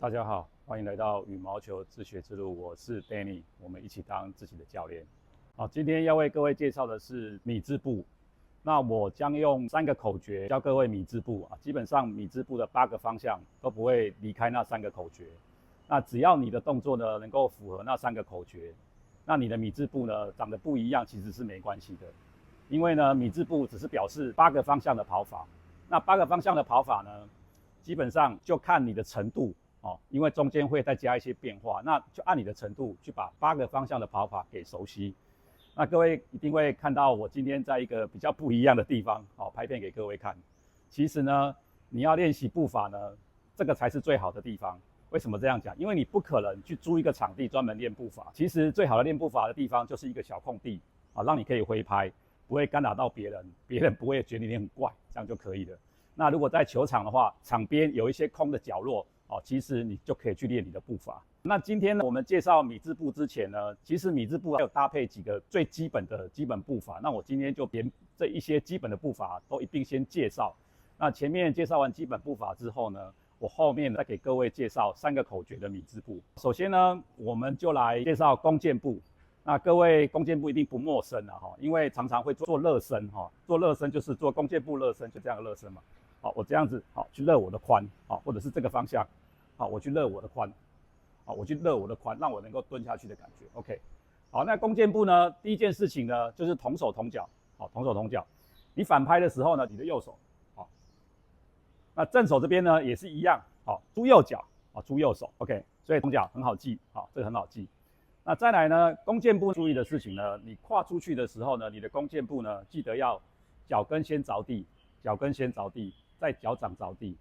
大家好，欢迎来到羽毛球自学之路，我是 Danny， 我们一起当自己的教练。好，今天要为各位介绍的是米字步。那我将用3个口诀教各位米字步啊，基本上米字步的8个方向都不会离开那3个口诀。那只要你的动作呢能够符合那3个口诀，那你的米字步呢长得不一样其实是没关系的，因为呢米字步只是表示8个方向的跑法。那8个方向的跑法呢，基本上就看你的程度。因为中间会再加一些变化，那就按你的程度去把8个方向的跑法给熟悉。那各位一定会看到我今天在一个比较不一样的地方，拍片给各位看。其实呢，你要练习步伐呢，这个才是最好的地方。为什么这样讲？因为你不可能去租一个场地专门练步伐。其实最好的练步伐的地方就是一个小空地，让你可以挥拍，不会干扰到别人，别人不会觉得你很怪，这样就可以了。那如果在球场的话，场边有一些空的角落。其实你就可以去练你的步伐。那今天呢，我们介绍米字步之前呢，其实米字步还有搭配几个最基本的基本步伐。那我今天就连这一些基本的步伐都一并先介绍。那前面介绍完基本步伐之后呢，我后面再给各位介绍3个口诀的米字步。首先呢，我们就来介绍弓箭步。那各位弓箭步一定不陌生了因为常常会做热身做热身就是做弓箭步热身，就这样热身嘛。我这样子去热我的髋或者是这个方向我去热我的髋我去热我的髋，让我能够蹲下去的感觉。OK， 好，那弓箭步呢，第一件事情呢就是同手同脚，同手同脚。你反拍的时候呢，你的右手那正手这边呢也是一样出右脚出右手。OK， 所以同脚很好记这个很好记。那再来呢，弓箭步注意的事情呢，你跨出去的时候呢，你的弓箭步呢记得要脚跟先着地，脚跟先着地。在脚掌着地。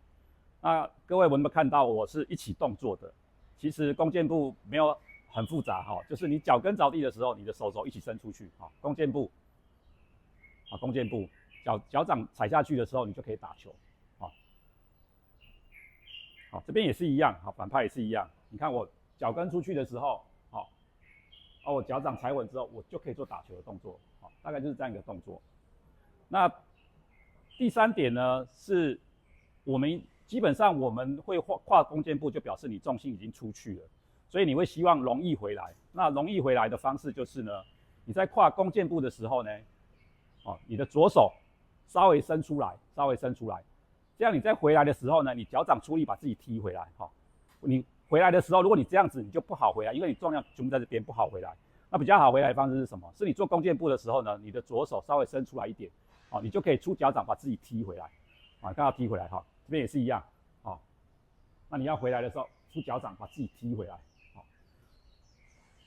那各位有没有看到我是一起动作的？其实弓箭步没有很复杂就是你脚跟着地的时候，你的手肘一起伸出去弓箭步弓箭步，脚掌踩下去的时候，你就可以打球这边也是一样反拍也是一样。你看我脚跟出去的时候我脚掌踩稳之后，我就可以做打球的动作大概就是这样一个动作。那第3点呢，是我们基本上我们会跨弓箭步，就表示你重心已经出去了，所以你会希望容易回来。那容易回来的方式就是呢，你在跨弓箭步的时候呢，你的左手稍微伸出来，稍微伸出来，这样你在回来的时候呢，你脚掌出力把自己踢回来你回来的时候，如果你这样子，你就不好回来，因为你重量全部在这边，不好回来。那比较好回来的方式是什么？是你做弓箭步的时候呢，你的左手稍微伸出来一点。你就可以出脚掌把自己踢回来看到踢回来这边也是一样那你要回来的时候出脚掌把自己踢回来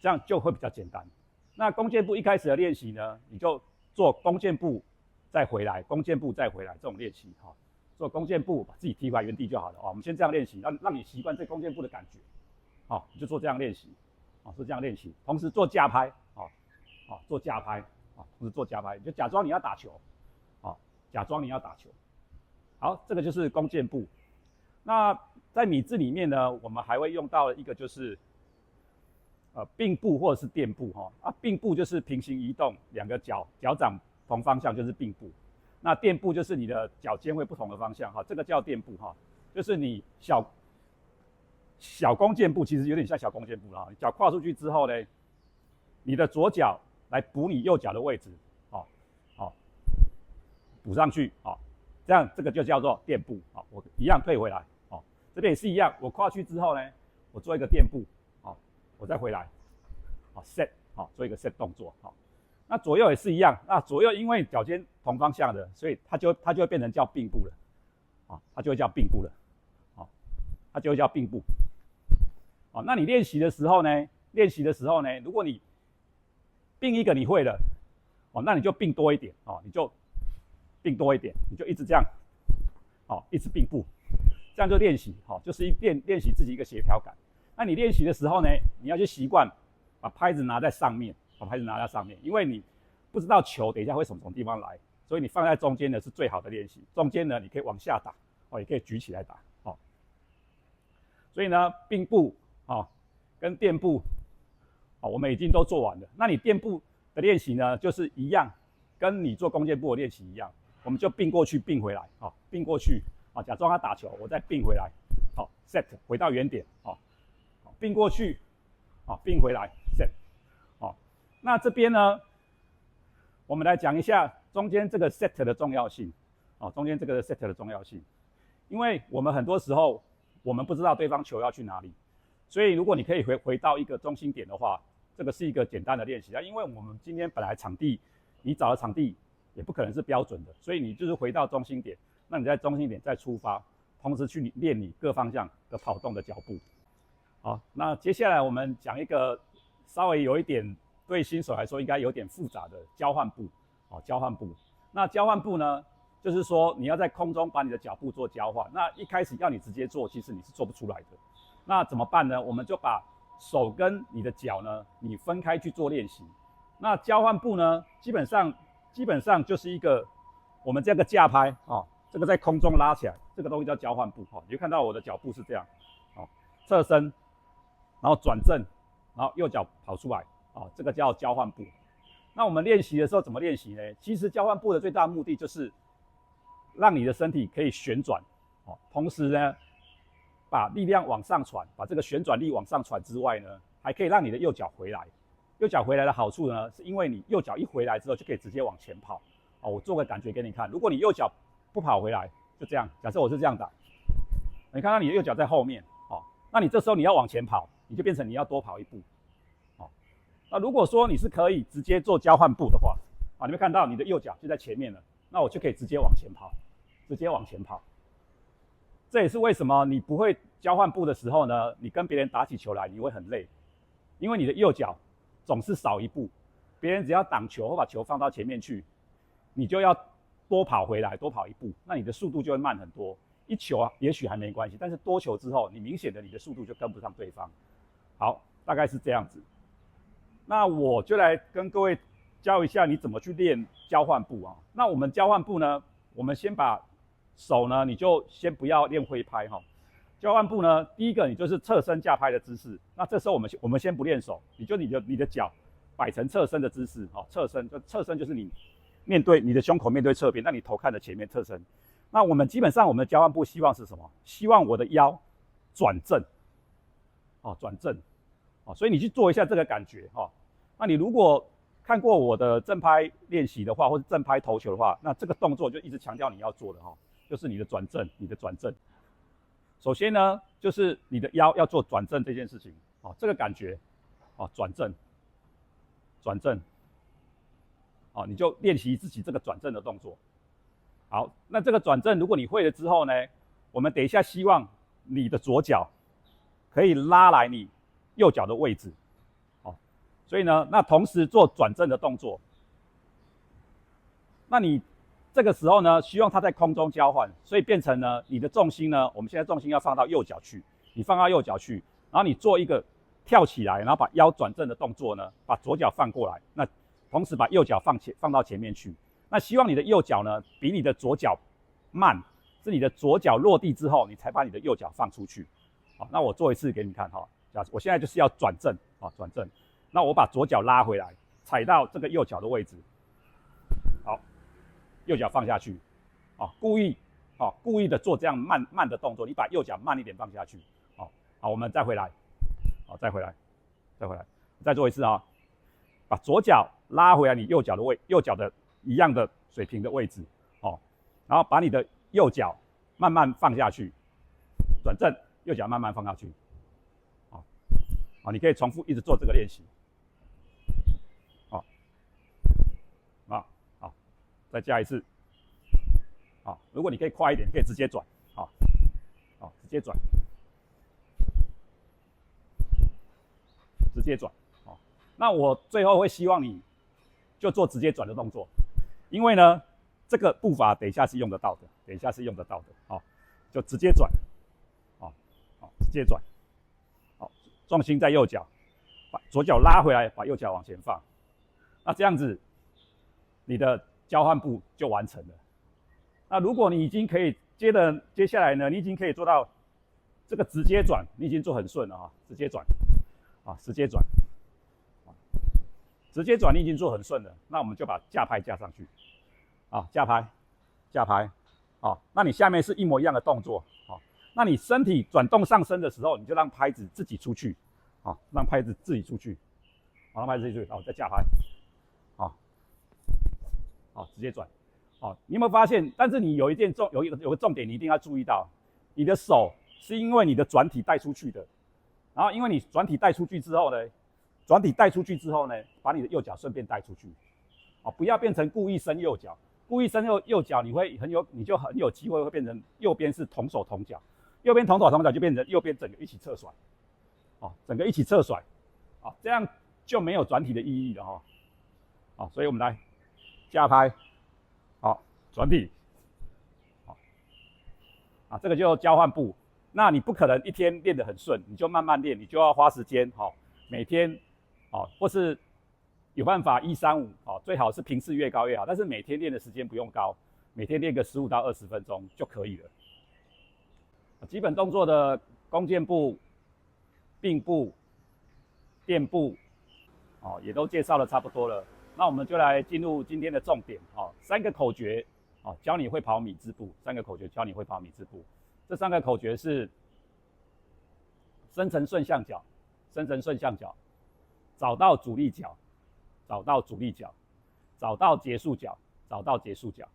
这样就会比较简单。那弓箭步一开始的练习呢，你就做弓箭步再回来，弓箭步再回来这种练习做弓箭步把自己踢回来原地就好了我们先这样练习，让你习惯这弓箭步的感觉你就做这样练习是这样练习，同时做架拍做架拍同时做架拍，你就假装你要打球假装你要打球。好，这个就是弓箭步。那在米字里面呢，我们还会用到一个就是并步或者是垫步并步就是平行移动，2个脚掌同方向就是并步。那垫步就是你的脚尖会不同的方向这个叫垫步就是你小弓箭步其实有点像小弓箭步你脚跨出去之后呢，你的左脚来补你右脚的位置补上去这样这个就叫做垫步我一样退回来这边也是一样，我跨去之后呢，我做一个垫步我再回来set 做一个 set 动作那左右也是一样，那左右因为脚尖同方向的，所以它就会变成叫并步了它就会叫并步了它就会叫并步那你练习的时候呢，如果你并一个你会了那你就并多一点你就并多一点，你就一直这样一直并步，这样就练习就是练习自己一个协调感。那你练习的时候呢，你要去习惯把拍子拿在上面因为你不知道球等一下会从什么地方来，所以你放在中间呢是最好的练习。中间呢你可以往下打也可以举起来打所以呢并步跟垫步我们已经都做完了。那你垫步的练习呢，就是一样，跟你做弓箭步的练习一样，我们就并过去并回来并过去假装他打球，我再并回来好 set 回到原点，好，并过去，好，并回来 set， 好，那这边呢，我们来讲一下中间这个 set 的重要性，好，中间这个 set 的重要性，因为我们很多时候我们不知道对方球要去哪里，所以如果你可以回到一个中心点的话，这个是一个简单的练习啊，因为我们今天本来场地，你找的场地也不可能是标准的，所以你就是回到中心点，那你在中心点再出发，同时去练你各方向的跑动的脚步。好，那接下来我们讲一个稍微有一点对新手来说应该有点复杂的交换步。好，交换步。那交换步呢，就是说你要在空中把你的脚步做交换。那一开始要你直接做，其实你是做不出来的。那怎么办呢？我们就把手跟你的脚呢，你分开去做练习。那交换步呢，基本上就是一个我们这个架拍啊，这个在空中拉起来，这个东西叫交换步。好，你就看到我的脚步是这样，好，侧身，然后转正，然后右脚跑出来，啊，这个叫交换步。那我们练习的时候怎么练习呢？其实交换步的最大目的就是让你的身体可以旋转，哦，同时呢，把力量往上传，把这个旋转力往上传之外呢，还可以让你的右脚回来。右脚回来的好处呢，是因为你右脚一回来之后就可以直接往前跑。哦，我做个感觉给你看。如果你右脚不跑回来，就这样，假设我是这样打，你看到你的右脚在后面，哦，那你这时候你要往前跑，你就变成你要多跑一步。哦，那如果说你是可以直接做交换步的话，啊，你会看到你的右脚就在前面了，那我就可以直接往前跑，直接往前跑。这也是为什么你不会交换步的时候呢，你跟别人打起球来你会很累，因为你的右脚总是少一步，别人只要挡球或把球放到前面去，你就要多跑回来，多跑一步，那你的速度就会慢很多。一球啊，也许还没关系，但是多球之后，你明显的你的速度就跟不上对方。好，大概是这样子。那我就来跟各位教一下你怎么去练交换步啊。那我们交换步呢，我们先把手呢，你就先不要练挥拍哈。交换步呢，第一个你就是侧身架拍的姿势。那这时候我们先不练手，你的脚摆成侧身的姿势，好，侧身就是你面对你的胸口面对侧边，那你头看着前面侧身。那我们基本上我们的交换步希望是什么？希望我的腰转正，哦，转正，哦，所以你去做一下这个感觉哈。那你如果看过我的正拍练习的话，或者正拍投球的话，那这个动作就一直强调你要做的哈，就是你的转正，你的转正。首先呢，就是你的腰要做转正这件事情，哦，这个感觉，哦，转正，转正，哦，你就练习自己这个转正的动作。好，那这个转正如果你会了之后呢，我们等一下希望你的左脚可以拉来你右脚的位置，哦，所以呢，那同时做转正的动作，那你这个时候呢，希望它在空中交换，所以变成呢，你的重心呢，我们现在重心要放到右脚去，你放到右脚去，然后你做一个跳起来，然后把腰转正的动作呢，把左脚放过来，那同时把右脚放到前面去。那希望你的右脚呢，比你的左脚慢，是你的左脚落地之后，你才把你的右脚放出去。好，那我做一次给你看哈，我现在就是要转正啊，转正，那我把左脚拉回来，踩到这个右脚的位置，好。右脚放下去，啊，故意的做这样慢的动作，你把右脚慢一点放下去，好，我们再回来，好，再回来，再做一次啊，把左脚拉回来你右脚的一样的水平的位置，哦，然后把你的右脚慢慢放下去，转正，右脚慢慢放下去，好，你可以重复一直做这个练习，再加一次，好，如果你可以快一点，可以直接转，好，直接转，好，那我最后会希望你就做直接转的动作，因为呢，这个步伐等一下是用得到的，好，就直接转，好，直接转，好，重心在右脚，把左脚拉回来，把右脚往前放，那这样子，你的交换步就完成了。那如果你已经可以接下来呢，你已经可以做到这个直接转，你已经做很顺了啊，直接转，直接转你已经做很顺了，那我们就把架拍架上去，架拍，那你下面是一模一样的动作，那你身体转动上升的时候，你就让拍子自己出去，好，让拍子自己出去，好，让拍子自己出去，好，再架拍，好，好，直接转，好，你有没有发现？但是你有个重点，你一定要注意到，你的手是因为你的转体带出去的，然后因为你转体带出去之后呢，把你的右脚顺便带出去，哦，不要变成故意伸右脚。故意伸右脚，你就很有机会会变成右边是同手同脚，右边同手同脚就变成右边整个一起侧甩，哦，整个一起侧甩，哦，这样就没有转体的意义了哈，哦，所以我们来架拍，好，转体，好，啊，这个就交换步，那你不可能一天练得很顺，你就慢慢练，你就要花时间，好，每天，好，或是有办法135，好，最好是频次越高越好，但是每天练的时间不用高，每天练个15到20分钟就可以了。基本动作的弓箭步、并步、垫步，哦，也都介绍的差不多了。那我们就来进入今天的重点，哦，3个口诀，哦，教你会跑米字步，3个口诀教你会跑米字步。这3个口诀是：深层顺向脚，深层顺向脚，找到阻力脚。找到阻力脚，找到结束脚，找到结束脚。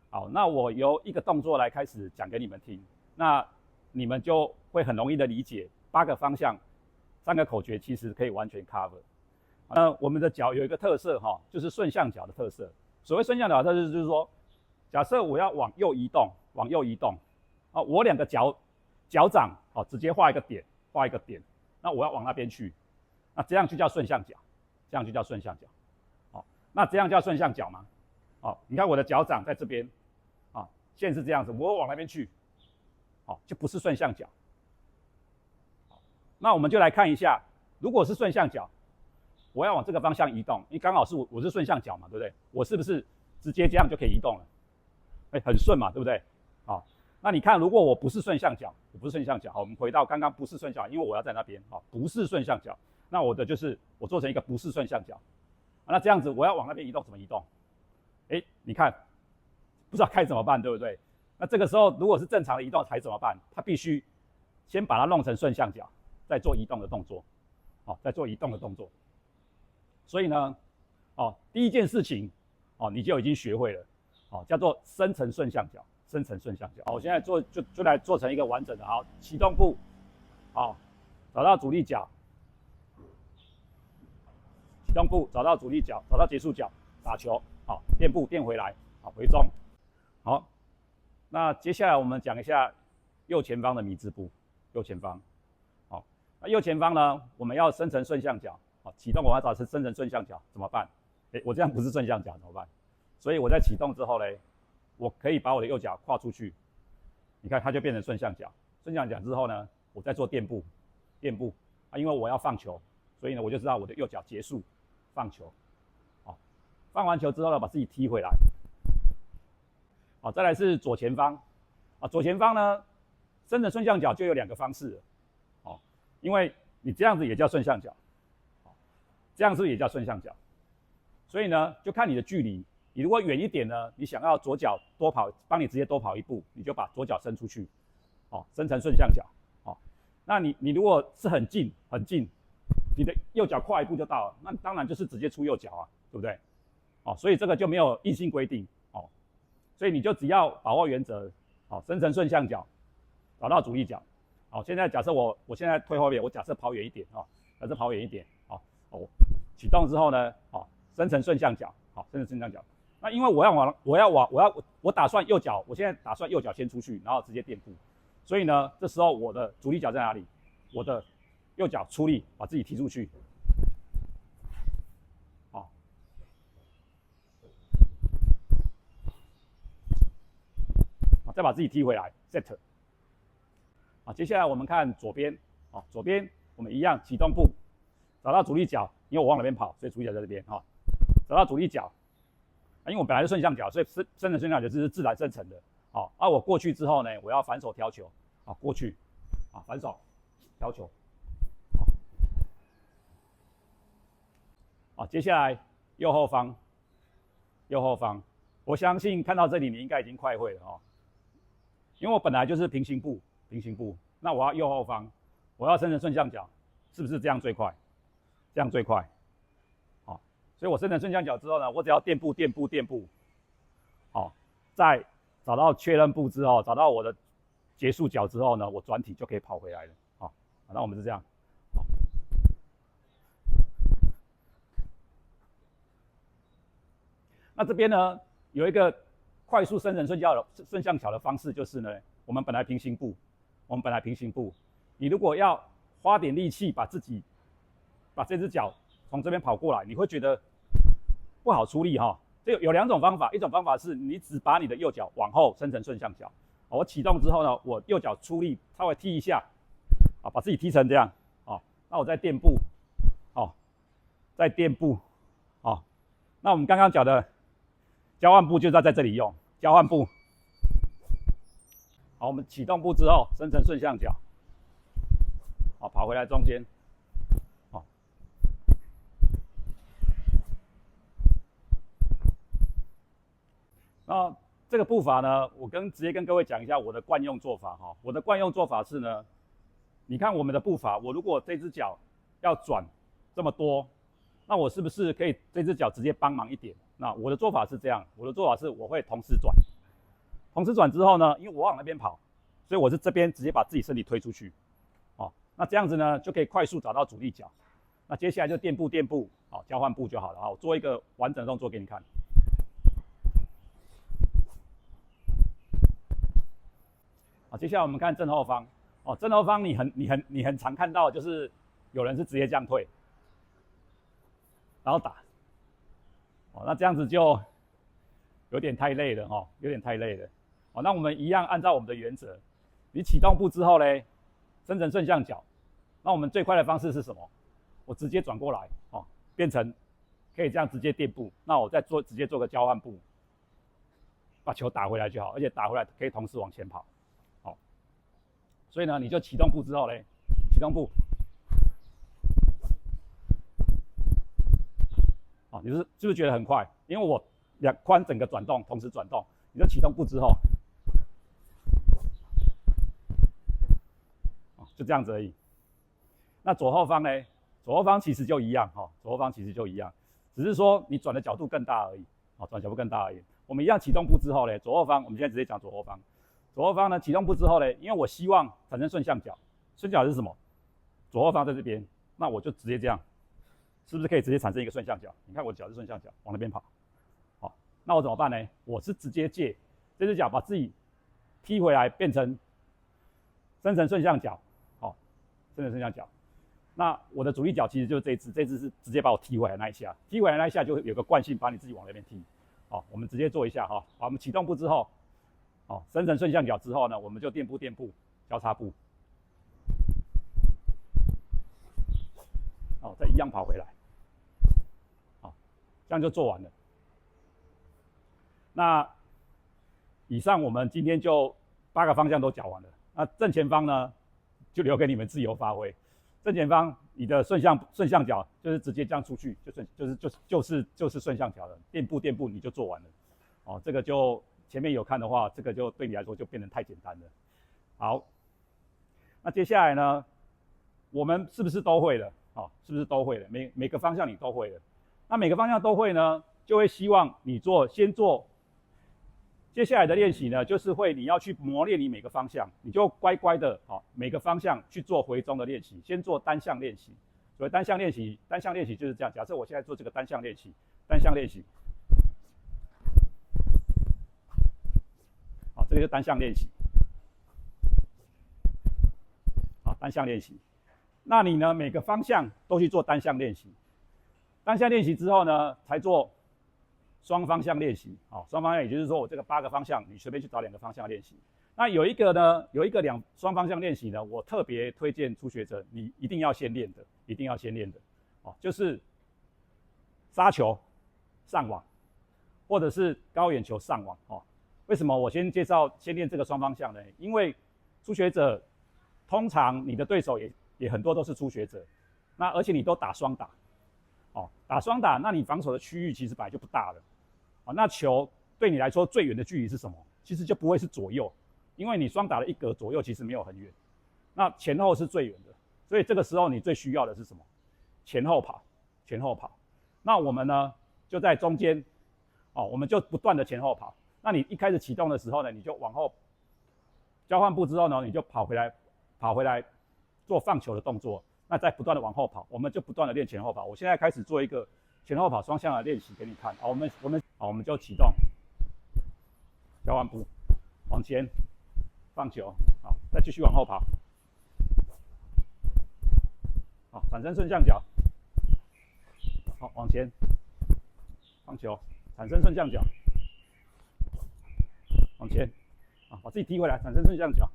好，那我由一个动作来开始讲给你们听，那你们就会很容易的理解8个方向，3个口诀其实可以完全 cover。我们的脚有一个特色哈，就是顺向脚的特色。所谓顺向脚的特色就是说，假设我要往右移动，啊，我2个脚掌哦直接画一个点，那我要往那边去，那这样就叫顺向脚，那这样叫顺向脚吗？哦，你看我的脚掌在这边，啊，线是这样子，我往那边去，好，就不是顺向脚。那我们就来看一下，如果是顺向脚，我要往这个方向移动，因为刚好是我是顺向脚嘛，对不对？我是不是直接这样就可以移动了？很顺嘛，对不对？好，那你看，如果我不是顺向脚，好，我们回到刚刚不是顺向脚，因为我要在那边，好，不是顺向脚，那我的就是我做成一个不是顺向脚。那这样子，我要往那边移动，怎么移动？你看，不知道该怎么办，对不对？那这个时候，如果是正常的移动，才怎么办？他必须先把它弄成顺向脚，再做移动的动作，好，再做移动的动作。所以呢，哦，第一件事情，哦，你就已经学会了，哦，叫做深层顺向脚，好，我现在就来做成一个完整的，好，启动步，好，找到阻力脚。启动步，找到阻力脚，找到结束脚，打球，好，垫步垫回来，好，回中，好，那接下来我们讲一下右前方的米字步，好，那右前方呢，我们要深层顺向脚，好，启动我要找是深层顺向脚，怎么办？我这样不是顺向脚怎么办？所以我在启动之后呢，我可以把我的右脚跨出去，你看它就变成顺向脚，之后呢，我再做垫步，啊，因为我要放球，所以呢，我就知道我的右脚结束。放球，好，放完球之后呢，把自己踢回来，好，再来是左前方，啊，左前方呢，深层顺向脚就有2个方式了，哦，因为你这样子也叫顺向脚，这样是不是也叫顺向脚？所以呢，就看你的距离，你如果远一点呢，你想要左脚多跑，帮你直接多跑1步，你就把左脚伸出去，哦，深层顺向脚，哦，那你如果是很近，你的右脚跨1步就到了，那当然就是直接出右脚啊，对不对？哦，所以这个就没有硬性规定哦，所以你就只要把握原则，好，深层顺向脚，找到阻力脚，好，现在假设我现在退后面，我假设跑远一点啊，好，哦，启动之后呢，好，深层顺向脚，好，深层顺向脚，那因为我打算右脚，我现在打算右脚先出去，然后直接垫步，所以呢，这时候我的阻力脚在哪里？我的右脚出力，把自己踢出去，好，再把自己踢回来 ，set。好，接下来我们看左边，好，左边我们一样启动步，找到阻力脚，因为我往哪边跑，所以阻力脚在这边，哈，找到阻力脚，因为我本来是顺向脚，所以深层顺向脚就是自然生成的，好，我过去之后呢，我要反手挑球，好，过去，好，反手挑球。好，接下来右后方，我相信看到这里你应该已经快会了哦，因为我本来就是平行步，平行步。那我要右后方，我要生成顺向脚，是不是这样最快？这样最快。好，所以我生成顺向脚之后呢，我只要垫步，好，再找到确认步之后，找到我的结束脚之后呢，我转体就可以跑回来了。好，那我们是这样。好，那这边呢有一个快速生成顺向脚的方式，就是呢，我们本来平行步，你如果要花点力气把这只脚从这边跑过来，你会觉得不好出力哈。这有2种方法，一种方法是你只把你的右脚往后生成顺向脚，我启动之后呢，我右脚出力稍微踢一下，把自己踢成这样，那我再垫步，再垫步，那我们刚刚讲的交换步就在这里用交换步。好，我们启动步之后生成顺向脚，跑回来中间，那这个步伐呢，我直接跟各位讲一下我的惯用做法哈。我的惯用做法是呢，你看我们的步伐，我如果这只脚要转这么多，那我是不是可以这只脚直接帮忙一点？那我的做法是这样，我的做法是我会同时转之后呢，因为我往那边跑，所以我是这边直接把自己身体推出去，那这样子呢就可以快速找到阻力脚。那接下来就垫步，交换步就好了。我做一个完整的动作给你看。接下来我们看正后方，正后方你很常看到，就是有人是直接这样退，然后打，那这样子就有点太累了那我们一样按照我们的原则，你启动步之后嘞，生成顺向脚，那我们最快的方式是什么？我直接转过来，变成可以这样直接垫步，那我再直接做个交换步，把球打回来就好，而且打回来可以同时往前跑。所以呢，你就启动步之后嘞，启动步，你是不是觉得很快？因为我2髋整个转动，同时转动，你就启动步之后，就这样子而已。那左后方呢？左后方其实就一样，只是说你转的角度更大而已，我们一样启动步之后呢，左后方，我们现在直接讲左后方。左后方呢，启动步之后呢，因为我希望产生顺向脚，顺向脚是什么？左后方在这边，那我就直接这样，是不是可以直接产生一个顺向脚？你看我的脚是顺向脚，往那边跑，那我怎么办呢？我是直接借这只脚把自己踢回来，变成生成顺向脚，生成顺向脚。那我的主力脚其实就是这只是直接把我踢回来那一下，就有个惯性把你自己往那边踢，我们直接做一下好，我们启动步之后。生成顺向脚之后呢，我们就垫步，交叉步，再一样跑回来，这样就做完了。那以上我们今天就8个方向都讲完了。那正前方呢，就留给你们自由发挥。正前方你的顺向脚就是直接这样出去，就是顺向脚了，垫步你就做完了。这个就。前面有看的话，这个就对你来说就变成太简单了。好，那接下来呢，我们是不是都会了？是不是都会了？每个方向你都会了。那每个方向都会呢，就会希望你先做。接下来的练习呢，就是你要去磨练你每个方向，你就乖乖的每个方向去做回中的练习，先做单项练习。所谓单项练习就是这样。假设我现在做这个单项练习。这个是单项练习，单项练习。那你呢，每个方向都去做单项练习。单项练习之后呢，才做双方向练习。双方向也就是说，我这个8个方向，你随便去找2个方向练习。那有一个双方向练习呢，我特别推荐初学者，你一定要先练的，就是杀球上网，或者是高远球上网。为什么我先练这个双方向呢？因为初学者通常你的对手也很多都是初学者，那而且你都打双打，打双打，那你防守的区域其实本来就不大了，那球对你来说最远的距离是什么？其实就不会是左右，因为你双打的一格左右其实没有很远，那前后是最远的，所以这个时候你最需要的是什么？前后跑，前后跑。那我们呢就在中间，我们就不断的前后跑。那你一开始启动的时候呢，你就往后交换步之后呢，你就跑回来做放球的动作，那再不断的往后跑，我们就不断的练前后跑。我现在开始做一个前后跑双向的练习给你看。我们就启动，交换步，往前放球，好，再继续往后跑，好，产生顺向脚，好，往前放球，产生顺向脚，往前，啊，把自己踢回来，产生顺向脚。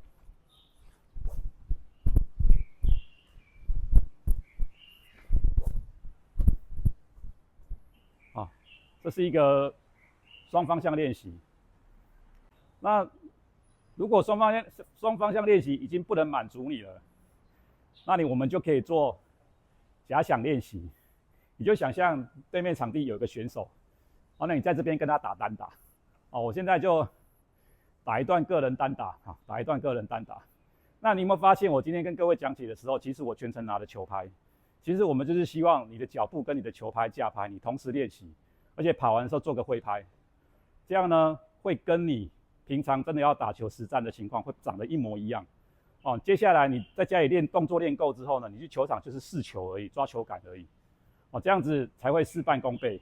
啊，这是一个双方向练习。那如果双方向练习已经不能满足你了，那我们就可以做假想练习。你就想象对面场地有一个选手，那你在这边跟他打单打。我现在就打一段个人单打，打一段个人单打。那你有没有发现，我今天跟各位讲解的时候，其实我全程拿着球拍。其实我们就是希望你的脚步跟你的球拍架拍，你同时练习，而且跑完的时候做个挥拍，这样呢会跟你平常真的要打球实战的情况会长得一模一样。接下来你在家里练动作练够之后呢，你去球场就是试球而已，抓球感而已。这样子才会事半功倍。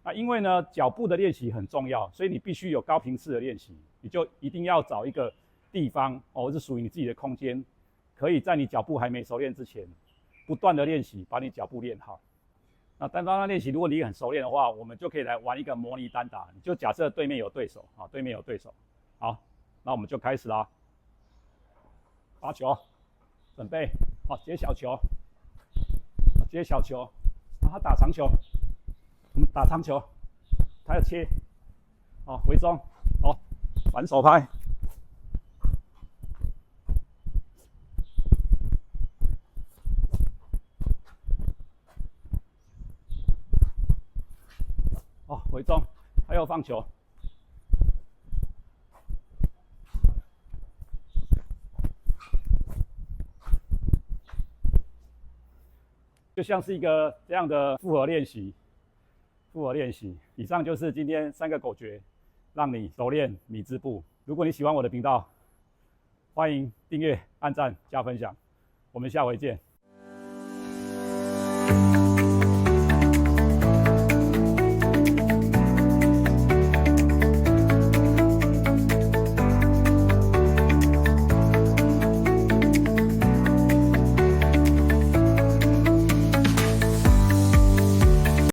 那因为呢，脚步的练习很重要，所以你必须有高频次的练习，你就一定要找一个地方是属于你自己的空间，可以在你脚步还没熟练之前，不断的练习，把你脚步练好。那单方向练习，如果你很熟练的话，我们就可以来玩一个模拟单打。你就假设对面有对手，对面有对手，好，那我们就开始啦。发球，准备，接小球，接小球，他打长球，我们打长球，他要切，回中，反手拍，回中，他又放球。就像是一个这样的复合练习。以上就是今天3个口诀，让你熟练米字步。如果你喜欢我的频道，欢迎订阅、按赞、加分享。我们下回见。